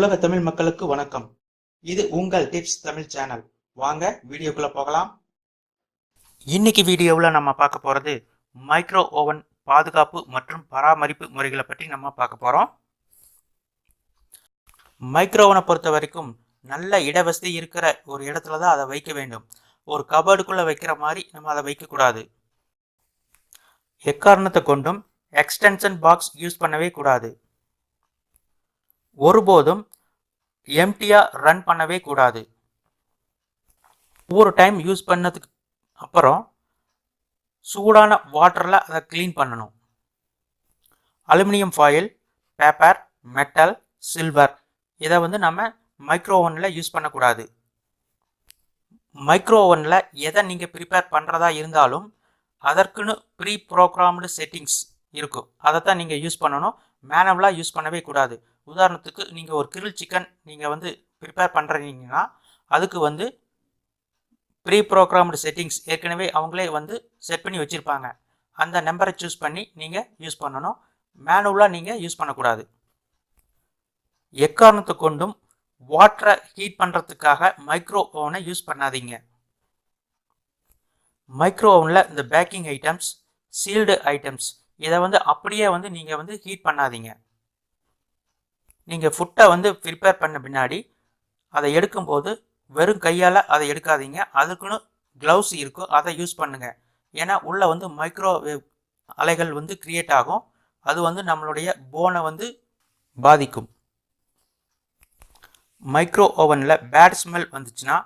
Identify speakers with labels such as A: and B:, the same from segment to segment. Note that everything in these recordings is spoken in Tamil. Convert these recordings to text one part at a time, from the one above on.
A: உலக தமிழ் மக்களுக்கு வணக்கம். இது உங்கள் டிப்ஸ் தமிழ் சேனல். வாங்க வீடியோக்குள்ள போகலாம். இன்னைக்கு வீடியோவில் நம்ம பார்க்க போகிறது மைக்ரோ ஓவன் பாதுகாப்பு மற்றும் பராமரிப்பு முறைகளை பற்றி நம்ம பார்க்க போகிறோம். மைக்ரோ ஓவனை பொறுத்த வரைக்கும் நல்ல இடவசதி இருக்கிற ஒரு இடத்துல தான் அதை வைக்க வேண்டும். ஒரு கபோர்டுக்குள்ளே வைக்கிற மாதிரி நம்ம அதை வைக்கக்கூடாது. எக்காரணத்தை கொண்டும் எக்ஸ்டென்ஷன் பாக்ஸ் யூஸ் பண்ணவே கூடாது. ஒருபோதும் எம்டியாக ரன் பண்ணவே கூடாது. ஒவ்வொரு டைம் யூஸ் பண்ணதுக்கு அப்புறம் சூடான வாட்டரில் அதை க்ளீன் பண்ணணும். Aluminium foil, paper, metal, silver இதை நம்ம மைக்ரோ ஓவனில் யூஸ் பண்ணக்கூடாது. மைக்ரோ ஓவனில் எதை நீங்கள் ப்ரிப்பேர் பண்ணுறதா இருந்தாலும் அதற்குன்னு ப்ரீ ப்ரோக்ராம்டு செட்டிங்ஸ் இருக்கும். அதை தான் நீங்கள் யூஸ் பண்ணணும். மேனுவலாக யூஸ் பண்ணவே கூடாது. உதாரணத்துக்கு நீங்கள் ஒரு கிரில் சிக்கன் நீங்கள் ப்ரிப்பேர் பண்ணுறீங்கன்னா அதுக்கு ப்ரீ ப்ரோக்ராம்டு செட்டிங்ஸ் ஏற்கனவே அவங்களே செட் பண்ணி வச்சுருப்பாங்க. அந்த நம்பரை சூஸ் பண்ணி நீங்கள் யூஸ் பண்ணணும். மேனுவலாக நீங்கள் யூஸ் பண்ணக்கூடாது. எக்காரணத்தை கொண்டும் வாட்டரை ஹீட் பண்ணுறதுக்காக மைக்ரோ ஓவனை யூஸ் பண்ணாதீங்க. மைக்ரோ ஓவனில் இந்த பேக்கிங் ஐட்டம்ஸ், சீல்டு ஐட்டம்ஸ் இதை அப்படியே நீங்கள் ஹீட் பண்ணாதீங்க. நீங்கள் ஃபுட்டை ப்ரிப்பேர் பண்ண பின்னாடி அதை எடுக்கும்போது வெறும் கையால் அதை எடுக்காதீங்க. அதுக்குன்னு க்ளவுஸ் இருக்கும், அதை யூஸ் பண்ணுங்கள். ஏன்னா உள்ளே மைக்ரோவேவ் அலைகள் கிரியேட் ஆகும். அது நம்மளுடைய போனை பாதிக்கும். மைக்ரோ ஓவனில் பேட் ஸ்மெல் வந்துச்சுன்னா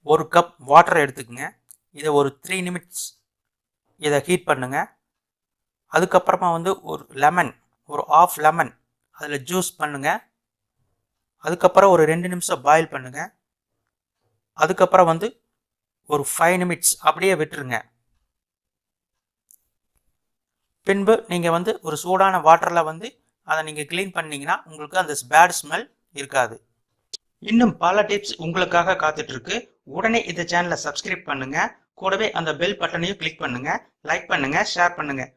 A: ஒரு கப் வாட்டரை எடுத்துக்கங்க. இதை ஒரு 3 நிமிட்ஸ் இதை ஹீட் பண்ணுங்கள். அதுக்கப்புறமா ஒரு லெமன், ஒரு ஆஃப் லெமன் அதில் ஜூஸ் பண்ணுங்கள். அதுக்கப்புறம் ஒரு 2 நிமிஷம் பாயில் பண்ணுங்கள். அதுக்கப்புறம் ஒரு 5 நிமிட்ஸ் அப்படியே விட்டுருங்க. பின்பு நீங்கள் ஒரு சூடான வாட்டரில் அதை நீங்கள் க்ளீன் பண்ணிங்கன்னா உங்களுக்கு அந்த பேட் ஸ்மெல் இருக்காது. இன்னும் பல டிப்ஸ் உங்களுக்காக காத்துட்ருக்கு. உடனே இந்த சேனலை சப்ஸ்கிரைப் பண்ணுங்கள். கூடவே அந்த பெல் பட்டனையும் கிளிக் பண்ணுங்கள். லைக் பண்ணுங்கள், ஷேர் பண்ணுங்கள்.